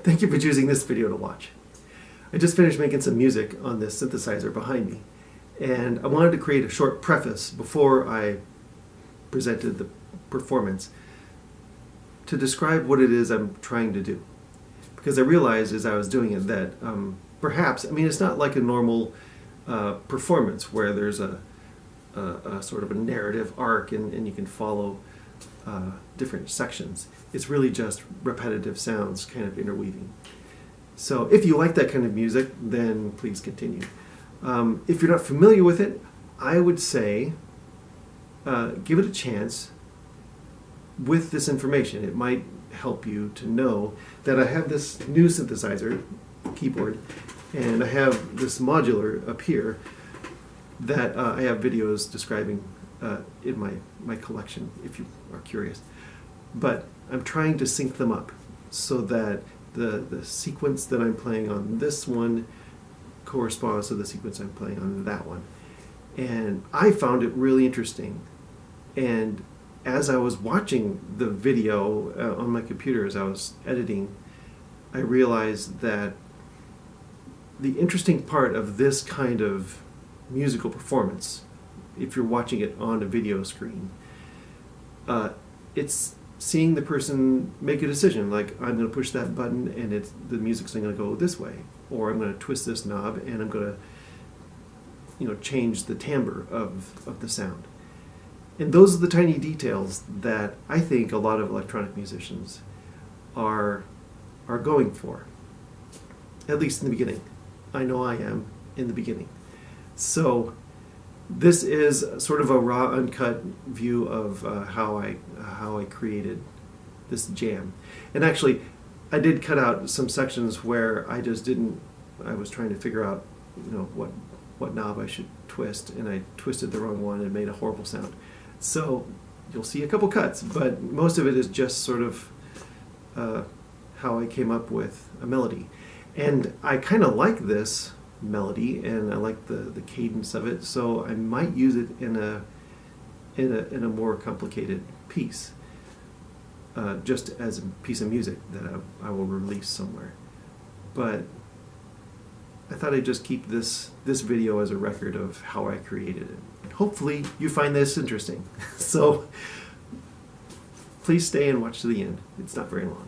Thank you for choosing this video to watch. I just finished making some music on this synthesizer behind me, and I wanted to create a short preface before I presented the performance to describe what it is I'm trying to do. Because I realized as I was doing it that perhaps, I mean, it's not like a normal performance where there's a sort of a narrative arc and you can follow different sections. It's really just repetitive sounds kind of interweaving. So if you like that kind of music, then please continue. If you're not familiar with it, I would say give it a chance with this information. It might help you to know that I have this new synthesizer keyboard and I have this modular up here that I have videos describing in my collection if you are curious. But I'm trying to sync them up so that the sequence that I'm playing on this one corresponds to the sequence I'm playing on that one. And I found it really interesting. And as I was watching the video on my computer as I was editing, I realized that the interesting part of this kind of musical performance, if you're watching it on a video screen, it's seeing the person make a decision, like I'm going to push that button and the music's going to go this way, or I'm going to twist this knob and I'm going to change the timbre of the sound. And those are the tiny details that I think a lot of electronic musicians are going for, at least in the beginning. I know I am in the beginning. So this is sort of a raw, uncut view of how I created this jam. And actually, I did cut out some sections where I was trying to figure out what knob I should twist, and I twisted the wrong one and made a horrible sound. So you'll see a couple cuts, but most of it is just sort of how I came up with a melody. And I kind of like this melody, and I like the cadence of it, so I might use it in a more complicated piece, just as a piece of music that I will release somewhere. But I thought I'd just keep this video as a record of how I created it. Hopefully you find this interesting. So please stay and watch to the end. It's not very long.